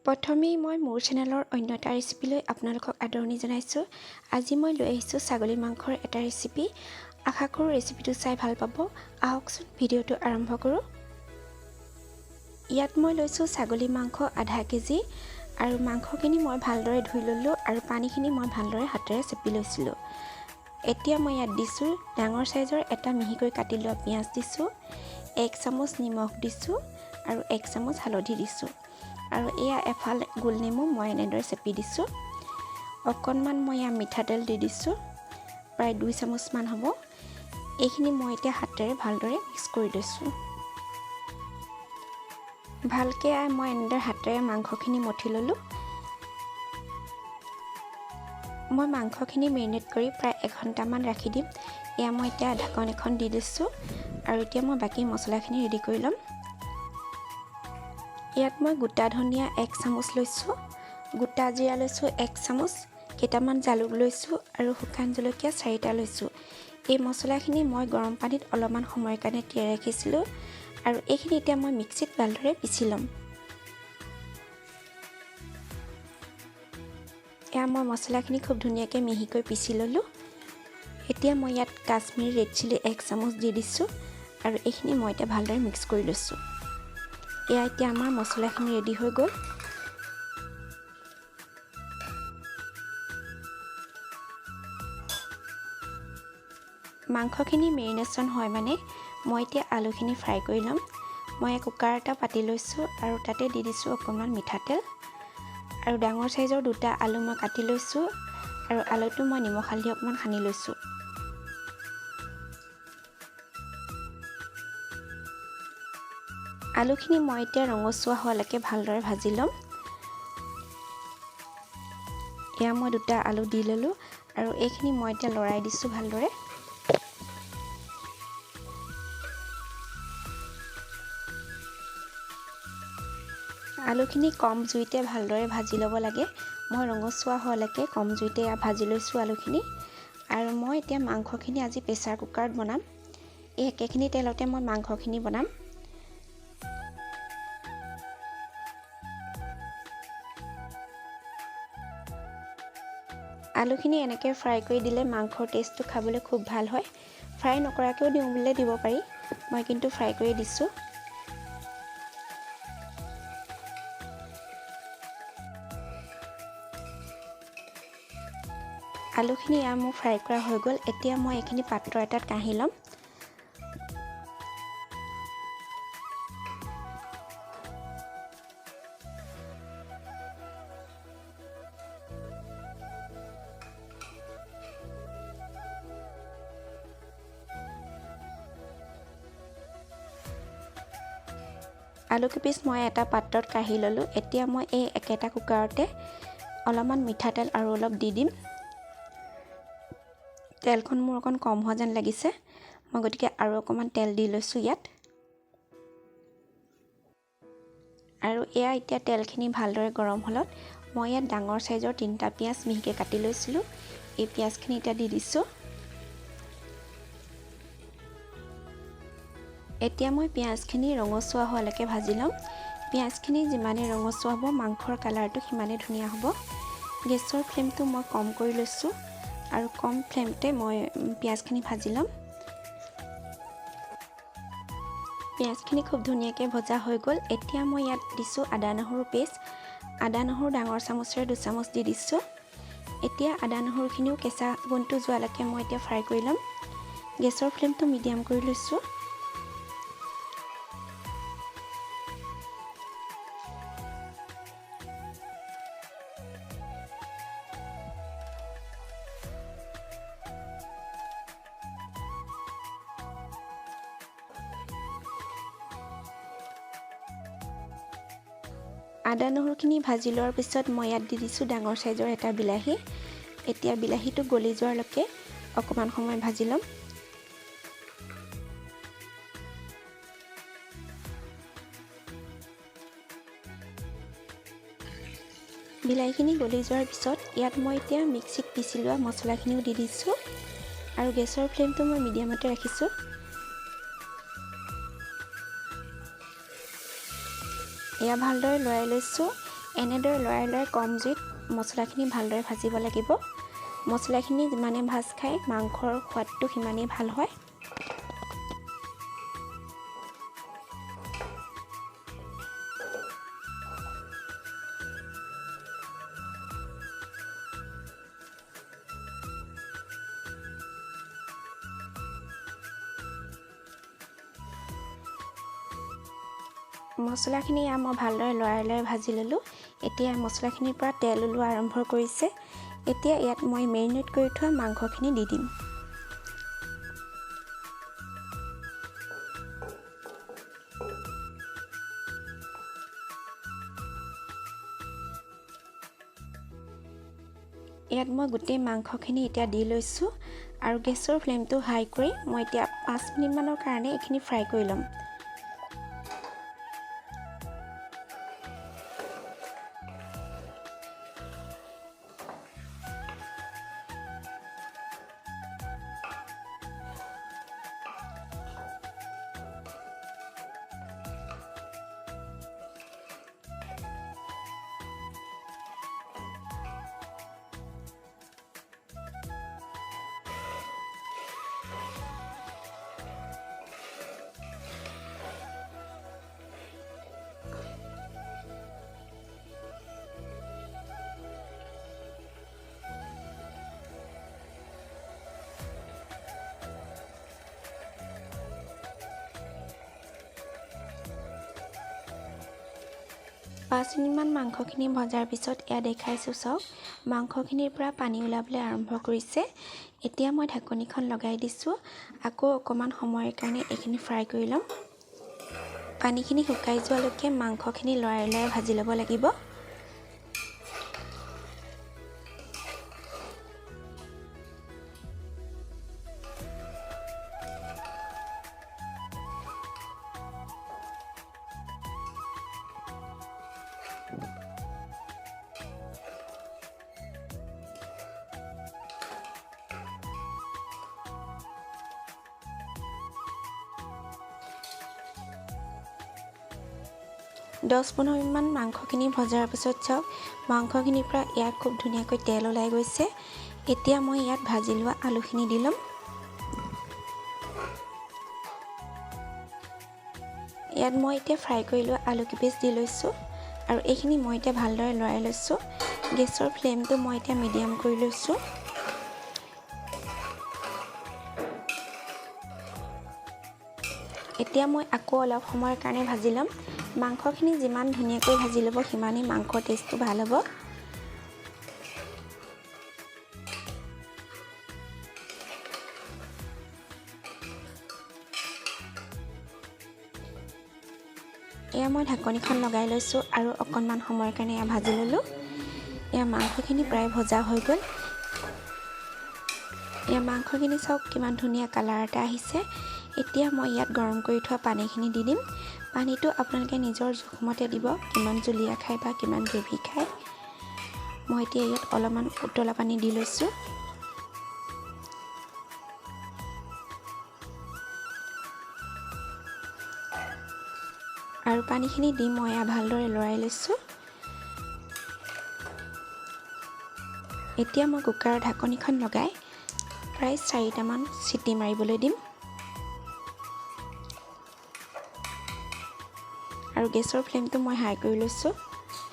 প্ৰথমেই মই মোৰ চেনেলৰ অন্য এটা ৰেচিপিলৈ আপোনালোকক আদৰণি জনাইছোঁ। আজি মই লৈ আহিছোঁ ছাগলী মাংসৰ এটা ৰেচিপি। আশা কৰোঁ ৰেচিপিটো চাই ভাল পাব। আহকচোন ভিডিঅ'টো আৰম্ভ কৰোঁ। ইয়াত মই লৈছোঁ ছাগলী মাংস আধা কেজি আৰু মাংসখিনি মই ভালদৰে ধুই ল'লোঁ আৰু পানীখিনি মই ভালদৰে হাতেৰে চেপি লৈছিলোঁ। এতিয়া মই ইয়াত দিছোঁ ডাঙৰ চাইজৰ এটা মিহিকৈ কাটি লোৱা পিঁয়াজ দিছোঁ, 1 চামুচ নিমখ দিছোঁ আৰু 1 চামুচ হালধি দিছোঁ। আৰু এয়া এফাল গোল নেমু মই এনেদৰে চেপি দিছোঁ। অকণমান মই ইয়াত মিঠাতেল দি দিছোঁ, প্ৰায় 2 চামুচমান হ'ব। এইখিনি মই এতিয়া হাতেৰে ভালদৰে মিক্স কৰি লৈছোঁ। ভালকৈ মই এনেদৰে হাতেৰে মাংসখিনি মঠি ল'লোঁ। মই মাংসখিনি মেৰিনেট কৰি প্ৰায় 1 ঘণ্টামান ৰাখি দিম। এয়া মই এতিয়া ঢাকন এখন দি দিছোঁ আৰু এতিয়া মই বাকী মছলাখিনি ৰেডি কৰি ল'ম। ইয়াত মই গোটা ধনিয়া 1 চামুচ লৈছোঁ, গোটা জিৰা লৈছোঁ 1 চামুচ, কেইটামান জালুক লৈছোঁ আৰু শুকান জলকীয়া 4টা লৈছোঁ। এই মছলাখিনি মই গৰম পানীত অলপমান সময়ৰ কাৰণে তিয়াই ৰাখিছিলোঁ আৰু এইখিনি এতিয়া মই মিক্সিত ভালদৰে পিচি ল'ম। এয়া মই মছলাখিনি খুব ধুনীয়াকৈ মিহিকৈ পিচি ল'লোঁ। এতিয়া মই ইয়াত কাশ্মীৰী ৰেড চিলি 1 চামুচ দি দিছোঁ আৰু এইখিনি মই এতিয়া ভালদৰে মিক্স কৰি লৈছোঁ। এয়া এতিয়া আমাৰ মছলাখিনি ৰেডি হৈ গ'ল। মাংসখিনি মেৰিনেশ্যন হয় মানে মই এতিয়া আলুখিনি ফ্ৰাই কৰি ল'ম। মই কুকাৰ এটা পাতি লৈছোঁ আৰু তাতে দি দিছোঁ অকণমান মিঠাতেল আৰু ডাঙৰ চাইজৰ 2টা আলু মই কাটি লৈছোঁ আৰু আলুটো মই নিমখ হালধি অকণমান সানি লৈছোঁ। আলুখিনি মই এতিয়া ৰঙচুৱা হোৱালৈকে ভালদৰে ভাজি ল'ম। এয়া মই 2টা আলু দি ল'লোঁ আৰু এইখিনি মই এতিয়া লৰাই দিছোঁ ভালদৰে। আলুখিনি কম জুইতে ভালদৰে ভাজি ল'ব লাগে। মই ৰঙচুৱা হোৱালৈকে কম জুইতে ভাজি লৈছোঁ আলুখিনি। আৰু মই এতিয়া মাংসখিনি আজি প্ৰেছাৰ কুকাৰত বনাম। এই একেখিনি তেলতে মই মাংসখিনি বনাম। আলুখিনি এনেকৈ ফ্ৰাই কৰি দিলে মাংসৰ টেষ্টটো খাবলৈ খুব ভাল হয়। ফ্ৰাই নকৰাকৈও দিওঁ বুলিলে দিব পাৰি, মই কিন্তু ফ্ৰাই কৰি দিছোঁ। আলুখিনি মোৰ ফ্ৰাই কৰা হৈ গ'ল। এতিয়া মই এইখিনি পাত্ৰ এটাত কাঢ়ি ল'ম। আলু কেইপিচ মই এটা পাত্ৰত কাঢ়ি ল'লোঁ। এতিয়া মই এই একেটা কুকাৰতে অলপমান মিঠাতেল আৰু অলপ দি দিম। তেলখন মোৰ অকণ কম হোৱা যেন লাগিছে, মই গতিকে আৰু অকণমান তেল দি লৈছোঁ ইয়াত। আৰু এয়া এতিয়া তেলখিনি ভালদৰে গৰম হ'লত মই ইয়াত ডাঙৰ চাইজৰ 3টা পিঁয়াজ মিহিকৈ কাটি লৈছিলোঁ। এই পিঁয়াজখিনি এতিয়া দি দিছোঁ। এতিয়া মই পিঁয়াজখিনি ৰঙচুৱা হোৱালৈকে ভাজি ল'ম। পিঁয়াজখিনি যিমানে ৰঙচুৱা হ'ব মাংসৰ কালাৰটো সিমানে ধুনীয়া হ'ব। গেছৰ ফ্লেমটো মই কম কৰি লৈছোঁ আৰু কম ফ্লেমতে মই পিঁয়াজখিনি ভাজি ল'ম। পিঁয়াজখিনি খুব ধুনীয়াকৈ ভজা হৈ গ'ল। এতিয়া মই ইয়াত দিছোঁ আদা নহৰু পেষ্ট। আদা নহৰু ডাঙৰ চামুচেৰে 2 চামুচ দি দিছোঁ। এতিয়া আদা নহৰুখিনিও কেঁচা গোন্ধটো যোৱালৈকে মই এতিয়া ফ্ৰাই কৰি ল'ম। গেছৰ ফ্লেমটো মিডিয়াম কৰি লৈছোঁ। আদা নহৰুখিনি ভাজি লোৱাৰ পিছত মই ইয়াত দি দিছোঁ ডাঙৰ চাইজৰ এটা বিলাহী। এতিয়া বিলাহীটো গলি যোৱালৈকে অকণমান সময় ভাজি ল'ম। বিলাহীখিনি গলি যোৱাৰ পিছত ইয়াত মই এতিয়া মিক্সিত পিচি লোৱা মছলাখিনিও দি দিছোঁ আৰু গেছৰ ফ্লেমটো মই মিডিয়ামতে ৰাখিছোঁ। এয়া ভালদৰে লৰাই লৈছোঁ। এনেদৰে লৰাই কম জুইত মছলাখিনি ভালদৰে ভাজিব লাগিব। মছলাখিনি যিমানে ভাজ খায় মাংসৰ সোৱাদটো সিমানেই ভাল হয়। মছলাখিনি মই ভালদৰে লৰাই ভাজি ল'লোঁ। এতিয়া মছলাখিনিৰ পৰা তেল ওলোৱা আৰম্ভ কৰিছে। এতিয়া ইয়াত মই মেৰিনেট কৰি থোৱা মাংসখিনি দি দিম। ইয়াত মই গোটেই মাংসখিনি এতিয়া দি লৈছোঁ আৰু গেছৰ ফ্লেমটো হাই কৰি মই এতিয়া 5 মিনিটমানৰ কাৰণে এইখিনি ফ্ৰাই কৰি ল'ম। পাঁচ মিনিটমান মাংসখিনি ভজাৰ পিছত এয়া দেখাইছোঁ চাওক, মাংসখিনিৰ পৰা পানী ওলাবলৈ আৰম্ভ কৰিছে। এতিয়া মই ঢাকনিখন লগাই দিছোঁ। আকৌ অকণমান সময়ৰ কাৰণে এইখিনি ফ্ৰাই কৰি ল'ম। পানীখিনি শুকাই যোৱালৈকে মাংসখিনি লৰাই ভাজি ল'ব লাগিব। দহ 15 মিনিটমান মাংসখিনি ভজাৰ পিছত চাওক, মাংসখিনিৰ পৰা ইয়াত খুব ধুনীয়াকৈ তেল ওলাই গৈছে। এতিয়া মই ইয়াত ভাজি লোৱা আলুখিনি দি ল'ম। ইয়াত মই এতিয়া ফ্ৰাই কৰি লোৱা আলু কেইপিচ দি লৈছোঁ আৰু এইখিনি মই এতিয়া ভালদৰে লৰাই লৈছোঁ। গেছৰ ফ্লেমটো মই এতিয়া মিডিয়াম কৰি লৈছোঁ। এতিয়া মই আকৌ অলপ সময়ৰ কাৰণে ভাজি ল'ম। মাংসখিনি যিমান ধুনীয়াকৈ ভাজি ল'ব সিমানেই মাংসৰ টেষ্টটো ভাল হ'ব। এয়া মই ঢাকনিখন লগাই লৈছোঁ আৰু অকণমান সময়ৰ কাৰণে এয়া ভাজি ল'লোঁ। এয়া মাংসখিনি প্ৰায় ভজা হৈ গ'ল। এয়া মাংসখিনি চাওক কিমান ধুনীয়া কালাৰ এটা আহিছে। এতিয়া মই ইয়াত গৰম কৰি থোৱা পানীখিনি দি দিম। পানীটো আপোনালোকে নিজৰ জোখমতে দিব, কিমান জুলীয়া খায় বা কিমান গ্ৰেভি খায়। মই এতিয়া ইয়াত অলপমান উতলা পানী দি লৈছোঁ। আৰু পানীখিনি দি মই ভালদৰে লৰাই লৈছোঁ। এতিয়া মই কুকাৰৰ ঢাকনিখন লগাই প্ৰায় 4টামান চিটি মাৰিবলৈ দিম। আৰু গেছৰ ফ্লেমটো মই হাই কৰি লৈছোঁ।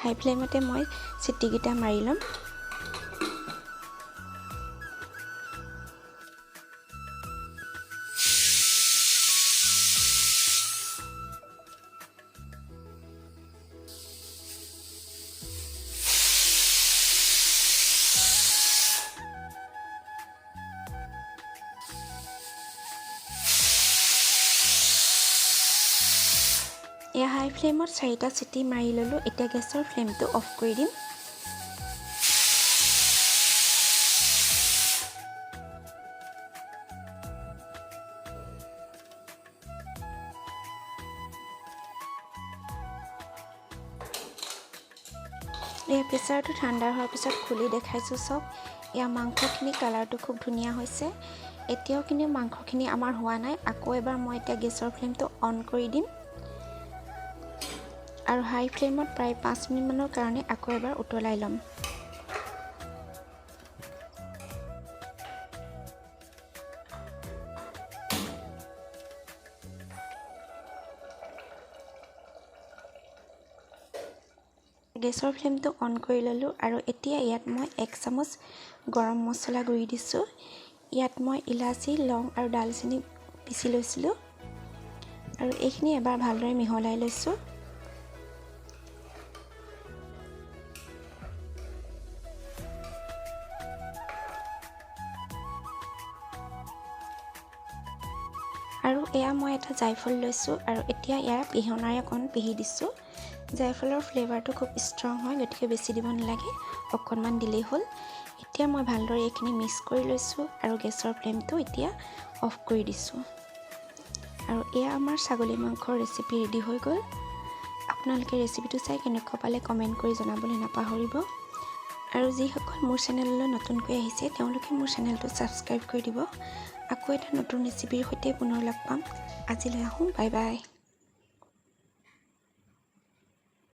হাই ফ্লেমতে মই চিটিকেইটা মাৰি ল'ম। এয়া হাই ফ্লেমত 4টা চিটি মাৰি ল'লোঁ। এতিয়া গেছৰ ফ্লেমটো অফ কৰি দিম। এয়া প্ৰেছাৰটো ঠাণ্ডা হোৱাৰ পিছত খুলি দেখাইছোঁ চাওক, এয়া মাংসখিনি কালাৰটো খুব ধুনীয়া হৈছে। এতিয়াও কিন্তু মাংসখিনি আমাৰ হোৱা নাই। আকৌ এবাৰ মই এতিয়া গেছৰ ফ্লেমটো অন কৰি দিম আৰু হাই ফ্লেমত প্ৰায় 5 মিনিটমানৰ কাৰণে আকৌ এবাৰ উতলাই ল'ম। গেছৰ ফ্লেমটো অন কৰি ল'লোঁ আৰু এতিয়া ইয়াত মই 1 চামুচ গৰম মছলা গুড়ি দিছোঁ। ইয়াত মই ইলাচি, লং আৰু ডালচেনি পিচি লৈছিলোঁ আৰু এইখিনি এবাৰ ভালদৰে মিহলাই লৈছোঁ। আৰু এয়া মই এটা জায়ফল লৈছোঁ আৰু এতিয়া ইয়াৰ পিহনাৰে অকণ পিহি দিছোঁ। জায়ফলৰ ফ্লেভাৰটো খুব ষ্ট্ৰং হয়, গতিকে বেছি দিব নালাগে, অকণমান দিলেই হ'ল। এতিয়া মই ভালদৰে এইখিনি মিক্স কৰি লৈছোঁ আৰু গেছৰ ফ্লেমটো এতিয়া অফ কৰি দিছোঁ। আৰু এয়া আমাৰ ছাগলী মাংসৰ ৰেচিপি ৰেডি হৈ গ'ল। আপোনালোকে ৰেচিপিটো চাই কেনেকুৱা পালে কমেণ্ট কৰি জনাবলৈ নাপাহৰিব। আৰু যিসকল মোৰ চেনেললৈ নতুনকৈ আহিছে তেওঁলোকে মোৰ চেনেলটো ছাবস্ক্ৰাইব কৰি দিব। আকৌ এটা নতুন ৰেচিপিৰ সৈতে পুনৰ লগ পাম। আজিলৈ আহোঁ, বাই বাই।